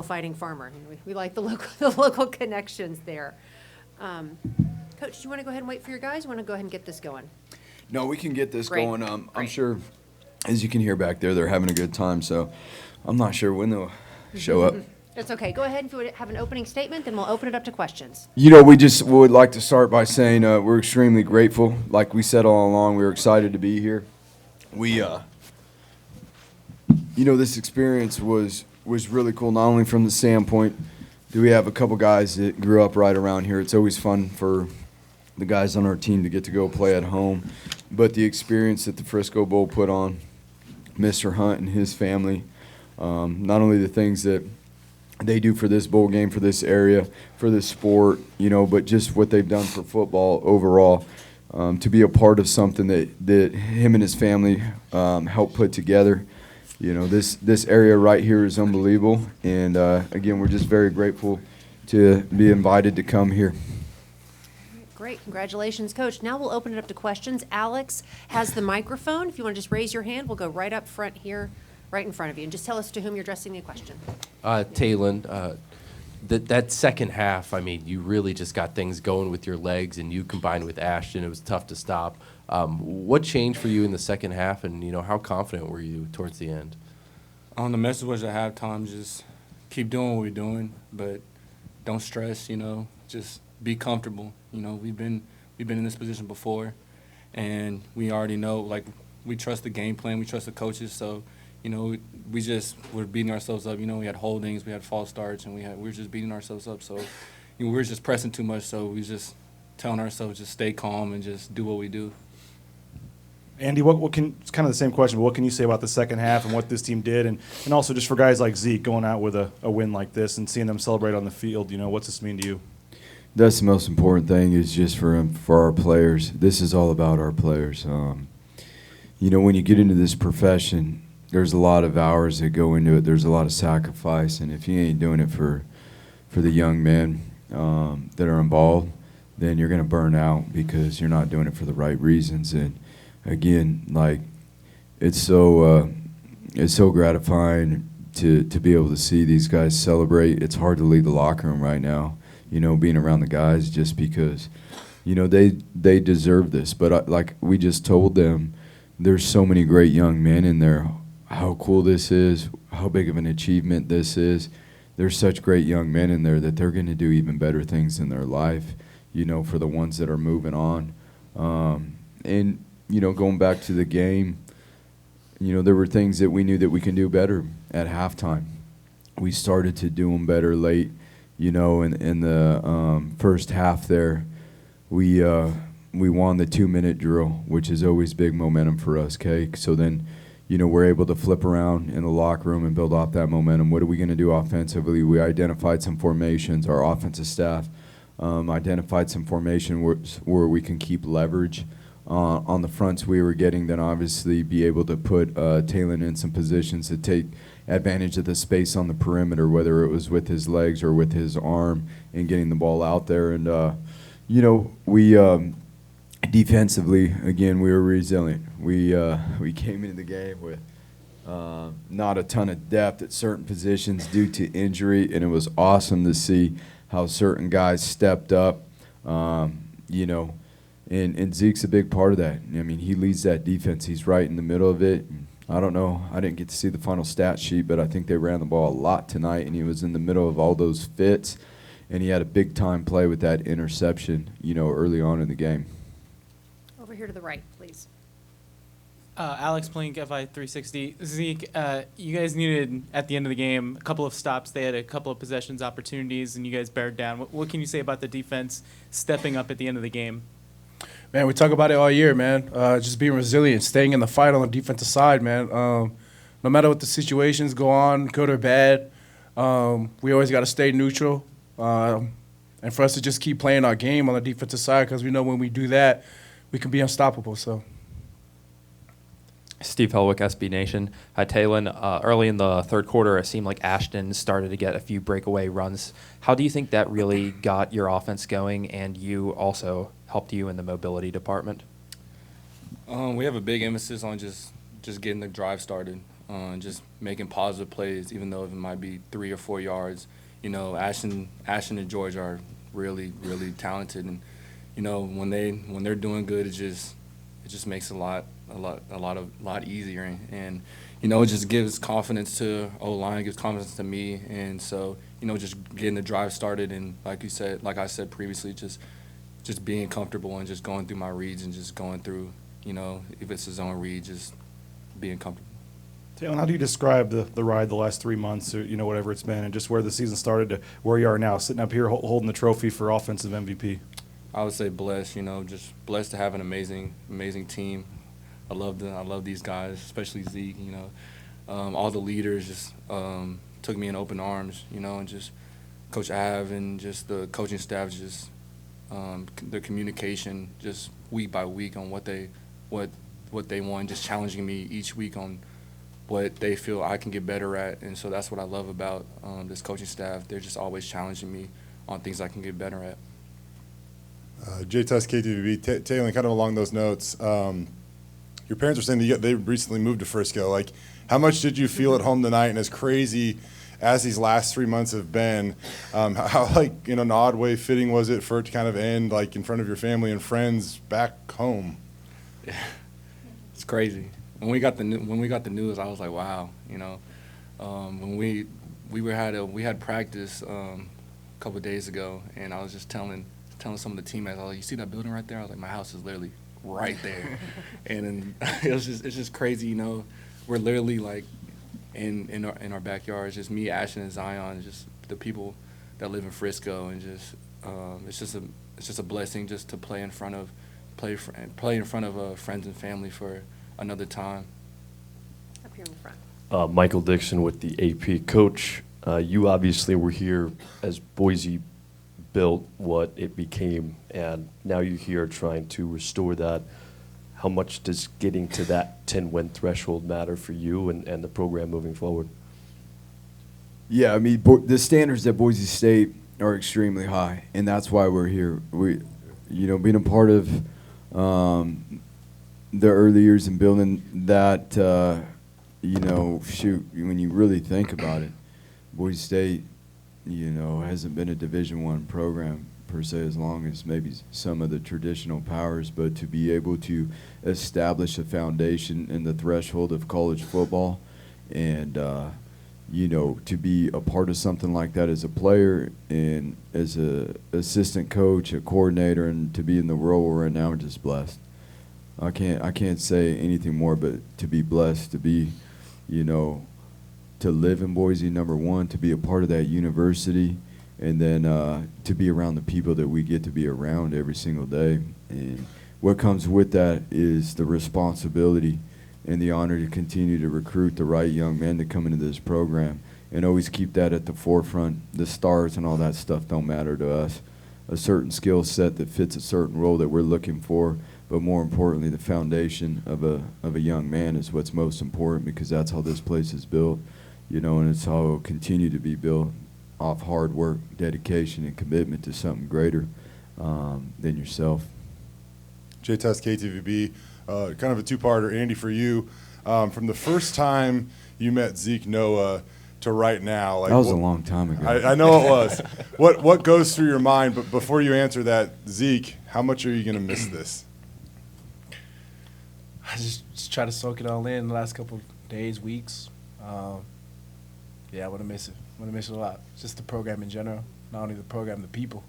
local fighting farmer. We like the local connections there. Coach, do you want to go ahead and wait for your guys? You want to go ahead and get this going? No, we can get this Great. going. I'm Great. sure, as you can hear back there, they're having a good time. So I'm not sure when they'll show up. That's okay. Go ahead. If you would have an opening statement, then we'll open it up to questions. You know, we just would like to start by saying we're extremely grateful. Like we said all along, we were excited to be here. We, this experience was really cool, not only from the standpoint do we have a couple guys that grew up right around here. It's always fun for the guys on our team to get to go play at home. But the experience that the Frisco Bowl put on Mr. Hunt and his family, not only the things that they do for this bowl game, for this area, for this sport, but just what they've done for football overall. To be a part of something that him and his family helped put together. This area right here is unbelievable. And, again, we're just very grateful to be invited to come here. Great. Congratulations, Coach. Now we'll open it up to questions. Alex has the microphone. If you want to just raise your hand, we'll go right up front here, right in front of you. And just tell us to whom you're addressing the question. Taylon, that second half, I mean, you really just got things going with your legs, and you combined with Ashton. It was tough to stop. What changed for you in the second half, and, how confident were you towards the end? The message was at halftime, just keep doing what we're doing, but don't stress, just be comfortable. We've been in this position before, and we already know, we trust the game plan, we trust the coaches, so we're beating ourselves up. We had holdings, we had false starts, and we were just beating ourselves up. So we were just pressing too much. So we just telling ourselves just stay calm and just do what we do. Andy, it's kind of the same question, but what can you say about the second half and what this team did, and also just for guys like Zeke going out with a win like this and seeing them celebrate on the field? What's this mean to you? That's the most important thing, is just for our players. This is all about our players. When you get into this profession, there's a lot of hours that go into it. There's a lot of sacrifice, and if you ain't doing it for the young men that are involved, then you're going to burn out because you're not doing it for the right reasons. And again, it's so gratifying to be able to see these guys celebrate. It's hard to leave the locker room right now, being around the guys, just because they deserve this. But like we just told them, there's so many great young men in there. How cool this is, how big of an achievement this is. There's such great young men in there that they're going to do even better things in their life, for the ones that are moving on. And, going back to the game, there were things that we knew that we can do better at halftime. We started to do them better late, in the first half there. We won the 2-minute drill, which is always big momentum for us, okay? So then, we're able to flip around in the locker room and build off that momentum. What are we going to do offensively? We identified some formations. Our offensive staff identified some formation where we can keep leverage on the fronts we were getting, then obviously be able to put Taylon in some positions to take advantage of the space on the perimeter, whether it was with his legs or with his arm and getting the ball out there. And, we defensively, again, we were resilient. We came into the game with not a ton of depth at certain positions due to injury, and it was awesome to see how certain guys stepped up, and Zeke's a big part of that. I mean, he leads that defense. He's right in the middle of it. I don't know. I didn't get to see the final stat sheet, but I think they ran the ball a lot tonight, and he was in the middle of all those fits, and he had a big-time play with that interception, early on in the game. Over here to the right, please. Alex Plink, FI 360. Zeke, you guys needed, at the end of the game, a couple of stops. They had a couple of possessions opportunities, and you guys bared down. What can you say about the defense stepping up at the end of the game? Man, we talk about it all year, man. Just being resilient, staying in the fight on the defensive side, man. No matter what the situations go on, good or bad, we always got to stay neutral. And for us to just keep playing our game on the defensive side, because we know when we do that, we can be unstoppable. So. Steve Helwick, SB Nation. Hi, Taylon. Early in the third quarter, it seemed like Ashton started to get a few breakaway runs. How do you think that really got your offense going, and you also helped you in the mobility department? We have a big emphasis on just getting the drive started. just making positive plays, even though it might be 3 or 4 yards. You know, Ashton and George are really, really talented, and you know, when they're doing good, it just makes a lot easier, and you know, it just gives confidence to O-line, gives confidence to me, and so you know, just getting the drive started, and like I said previously, just being comfortable and just going through my reads and just going through, you know, if it's a zone read, just being comfortable. Taylor, how do you describe the ride the last 3 months, or you know, whatever it's been, and just where the season started to where you are now, sitting up here holding the trophy for offensive MVP? I would say blessed, you know, just blessed to have an amazing team. I love these guys, especially Zeke, you know. All the leaders just took me in open arms, you know, and just Coach Av and just the coaching staff, just their communication just week by week on what they want, just challenging me each week on what they feel I can get better at. And so that's what I love about this coaching staff. They're just always challenging me on things I can get better at. J-Test, KTVB, Taylor, kind of along those notes, your parents were saying that they recently moved to Frisco. Like, how much did you feel at home tonight? And as crazy as these last 3 months have been, how, like, in an odd way, fitting was it for it to kind of end, like, in front of your family and friends back home? Yeah. It's crazy. When we got the news, I was like, wow, you know. When we had practice a couple of days ago, and I was just telling some of the teammates, I was like, you see that building right there? I was like, my house is literally right there. And then it's just crazy, you know. We're literally like in our backyard. It's just me, Ashton, and Zion, just the people that live in Frisco, and just it's just a blessing just to play in front of friends and family for another time. Up here in the front. Michael Dixon with the AP. Coach, you obviously were here as Boise built what it became, and now you're here trying to restore that. How much does getting to that 10-win threshold matter for you and the program moving forward? Yeah, I mean, the standards at Boise State are extremely high, and that's why we're here. You know, being a part of the early years in building that, you know, shoot, when you really think about it, Boise State, you know, hasn't been a Division I program per se as long as maybe some of the traditional powers, but to be able to establish a foundation in the threshold of college football and, you know, to be a part of something like that as a player and as a assistant coach, a coordinator, and to be in the role we're in now, we're just blessed. I can't say anything more but to be blessed, to be, you know, to live in Boise, number one, to be a part of that university, and then to be around the people that we get to be around every single day. And what comes with that is the responsibility and the honor to continue to recruit the right young men to come into this program and always keep that at the forefront. The stars and all that stuff don't matter to us. A certain skill set that fits a certain role that we're looking for, but more importantly, the foundation of a young man is what's most important, because that's how this place is built, you know, and it's how it will continue to be built off hard work, dedication, and commitment to something greater than yourself. J-Test, KTVB, kind of a two-parter. Andy, for you, from the first time you met Zeke Noah to right now. Like, that was a long time ago. I know it was. What goes through your mind? But before you answer that, Zeke, how much are you going to miss this? I just try to soak it all in the last couple of days, weeks. Yeah, I want to miss it. I want to miss it a lot. Just the program in general. Not only the program, the people.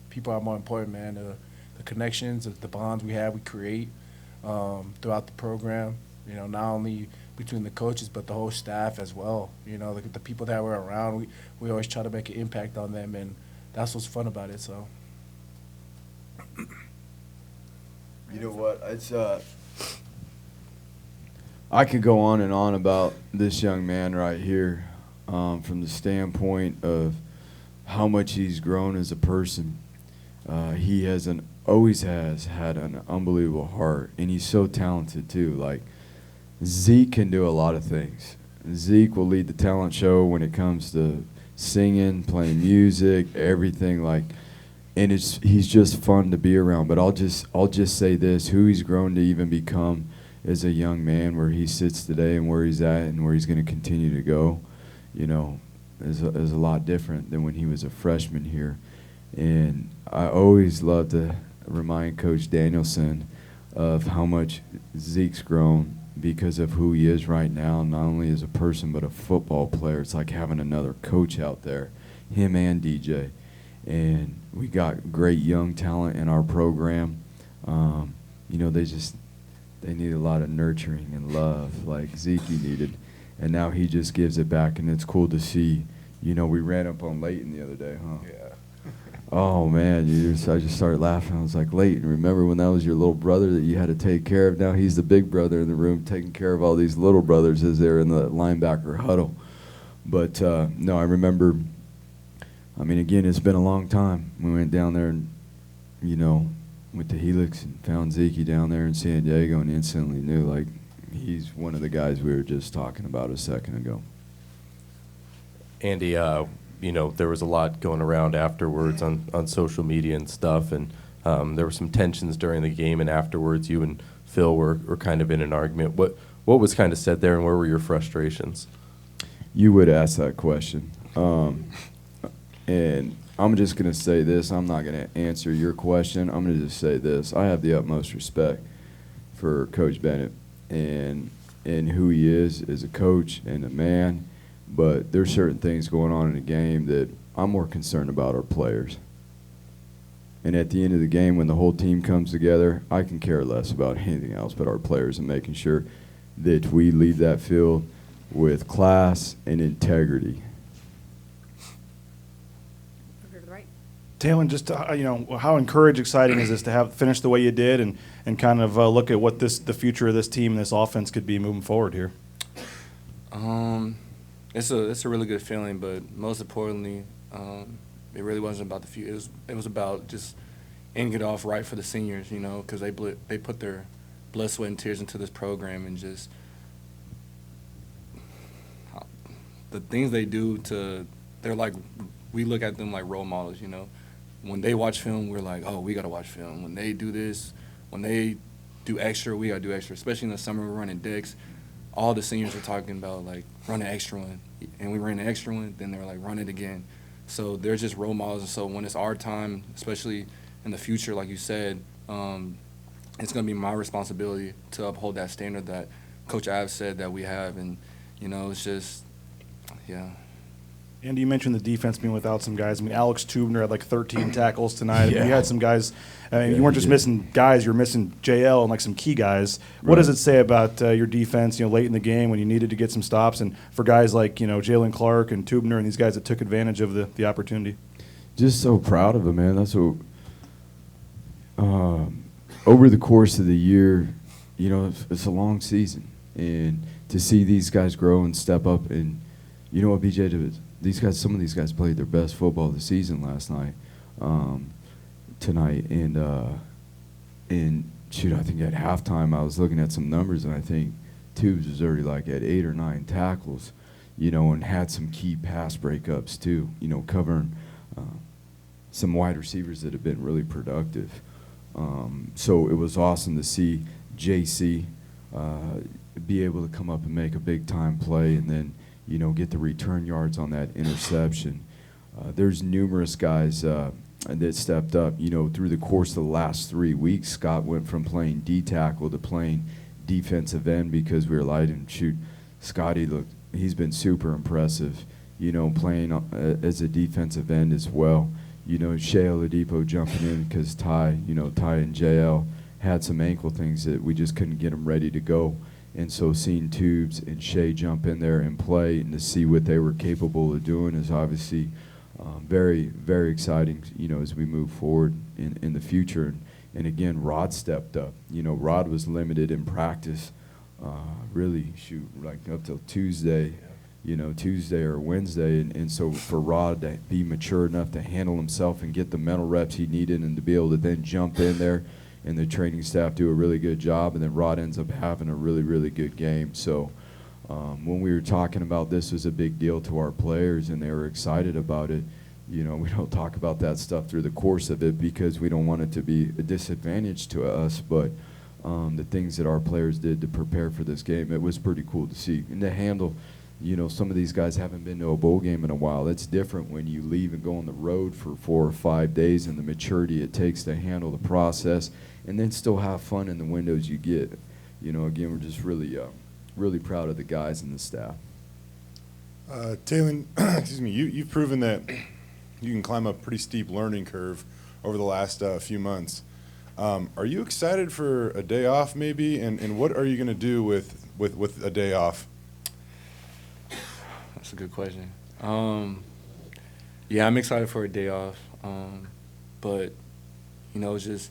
People are more important, man. The connections, the bonds we create throughout the program. You know, not only between the coaches, but the whole staff as well. You know, the people that we're around, we always try to make an impact on them, and that's what's fun about it. So, you know what? It's I could go on and on about this young man right here, from the standpoint of how much he's grown as a person. He always has had an unbelievable heart, and he's so talented too. Like, Zeke can do a lot of things. Zeke will lead the talent show when it comes to singing, playing music, everything. Like, and he's just fun to be around. But I'll just say this: who he's grown to even become as a young man, where he sits today and where he's at and where he's going to continue to go, you know, is a lot different than when he was a freshman here. And I always love to remind Coach Danielson of how much Zeke's grown because of who he is right now, not only as a person but a football player. It's like having another coach out there, him and DJ. And we got great young talent in our program. You know, they need a lot of nurturing and love like Zeke needed. And now he just gives it back, and it's cool to see. You know, we ran up on Leighton the other day, huh? Yeah. Oh, man, I just started laughing. I was like, Leighton, remember when that was your little brother that you had to take care of? Now he's the big brother in the room taking care of all these little brothers as they're in the linebacker huddle. But, no, I remember, I mean, again, it's been a long time. We went down there and, you know, went to Helix and found Zeke down there in San Diego and instantly knew, like, he's one of the guys we were just talking about a second ago. Andy, you know, there was a lot going around afterwards on social media and stuff, and there were some tensions during the game, and afterwards you and Phil were kind of in an argument. What was kind of said there, and where were your frustrations? You would ask that question. And I'm just going to say this. I'm not going to answer your question. I'm going to just say this. I have the utmost respect for Coach Bennett and who he is as a coach and a man. But there's certain things going on in the game that I'm more concerned about our players. And at the end of the game, when the whole team comes together, I can care less about anything else but our players and making sure that we leave that field with class and integrity. Over to the right. Taylor, just you know, how exciting is this to have finished the way you did, and kind of look at what the future of this team and this offense could be moving forward here? It's a really good feeling, but most importantly, it really wasn't about the future. It was about just ending it off right for the seniors, you know, because they put their blood, sweat, and tears into this program, and just the things they do they're like, we look at them like role models, you know. When they watch film, we're like, oh, we got to watch film. When they do this, when they do extra, we got to do extra. Especially in the summer, we're running decks. All the seniors were talking about, like, run an extra one. And we ran an extra one, then they were like, run it again. So they're just role models. And so when it's our time, especially in the future, like you said, it's going to be my responsibility to uphold that standard that Coach Av said that we have. And, you know, it's just, yeah. Andy, you mentioned the defense being without some guys. I mean, Alex Tubner had like 13 tackles tonight. Yeah. You had some guys. I mean, Yeah, you weren't he just did. missing guys. You were missing JL and like some key guys. What does Right. it say about your defense, you know, late in the game when you needed to get some stops, and for guys like, you know, Jalen Clark and Tubner and these guys that took advantage of the opportunity? Just so proud of him, man. That's what. Over the course of the year, you know, it's a long season, and to see these guys grow and step up, and you know what, BJ, some of these guys played their best football of the season last night, tonight, and shoot, I think at halftime I was looking at some numbers, and I think Tubes was already like at 8 or 9 tackles, you know, and had some key pass breakups too, you know, covering some wide receivers that have been really productive. So it was awesome to see JC be able to come up and make a big time play, and then, you know, get the return yards on that interception. There's numerous guys that stepped up, you know, through the course of the last 3 weeks. Scott went from playing D tackle to playing defensive end because we were light, and shoot, Scotty he's been super impressive, you know, playing as a defensive end as well. You know, Shea Oladipo jumping in because Ty and JL had some ankle things that we just couldn't get them ready to go. And so seeing Tubes and Shea jump in there and play and to see what they were capable of doing is obviously very, very exciting, you know, as we move forward in the future. And again, Rod stepped up. You know, Rod was limited in practice, really, like up till Tuesday. You know, Tuesday or Wednesday, and so for Rod to be mature enough to handle himself and get the mental reps he needed, and to be able to then jump in there, and the training staff do a really good job, and then Rod ends up having a really, really good game. So when we were talking about this was a big deal to our players, and they were excited about it. You know, we don't talk about that stuff through the course of it because we don't want it to be a disadvantage to us, but the things that our players did to prepare for this game. It was pretty cool to see. And to handle, you know, some of these guys haven't been to a bowl game in a while. It's different when you leave and go on the road for 4 or 5 days, and the maturity it takes to handle the process and then still have fun in the windows you get. You know, again, we're just really, really proud of the guys and the staff. Taylor, excuse me, you've proven that you can climb a pretty steep learning curve over the last few months. Are you excited for a day off maybe, and what are you going to do with a day off? That's a good question. Yeah, I'm excited for a day off, but you know, it's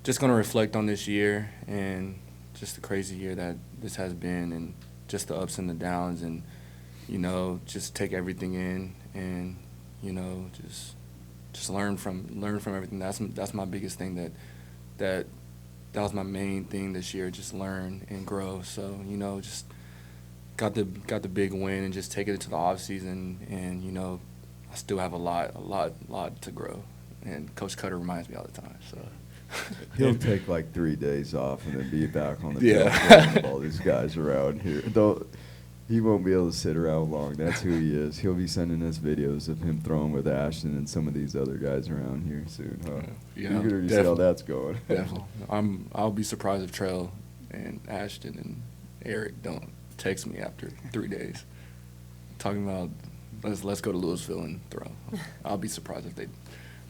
just going to reflect on this year and just the crazy year that this has been, and just the ups and the downs, and you know, just take everything in, and you know, just learn from everything. That's my biggest thing. That was my main thing this year. Just learn and grow. So you know, just got the big win, and just take it into the off season. And you know, I still have a lot to grow. And Coach Cutter reminds me all the time. So He'll take like 3 days off and then be back on the Yeah. field with all these guys around here. Though he won't be able to sit around long. That's who he is. He'll be sending us videos of him throwing with Ashton and some of these other guys around here soon. Huh? Yeah, You can already see how definitely. that's going. Definitely. I'll be surprised if Trell and Ashton and Eric don't text me after 3 days, talking about let's go to Louisville and throw. I'll be surprised if they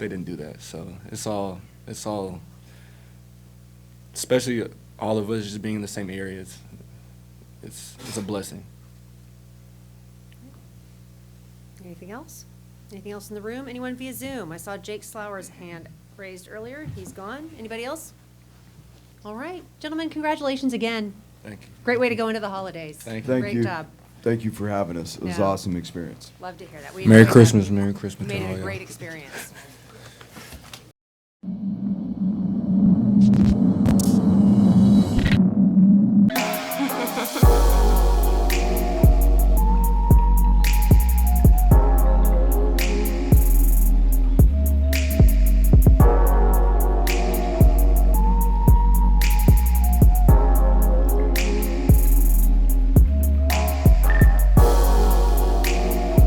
didn't do that. So it's all, especially all of us just being in the same areas. It's a blessing. Anything else? Anything else in the room? Anyone via Zoom? I saw Jake Slower's hand raised earlier. He's gone. Anybody else? All right. Gentlemen, congratulations again. Thank you. Great way to go into the holidays. Thank you. Thank Great you. job. Thank you for having us. It was Yeah. awesome experience. Love to hear that. We Merry enjoyed that. Christmas. Merry Christmas Made to all it a y'all. great experience.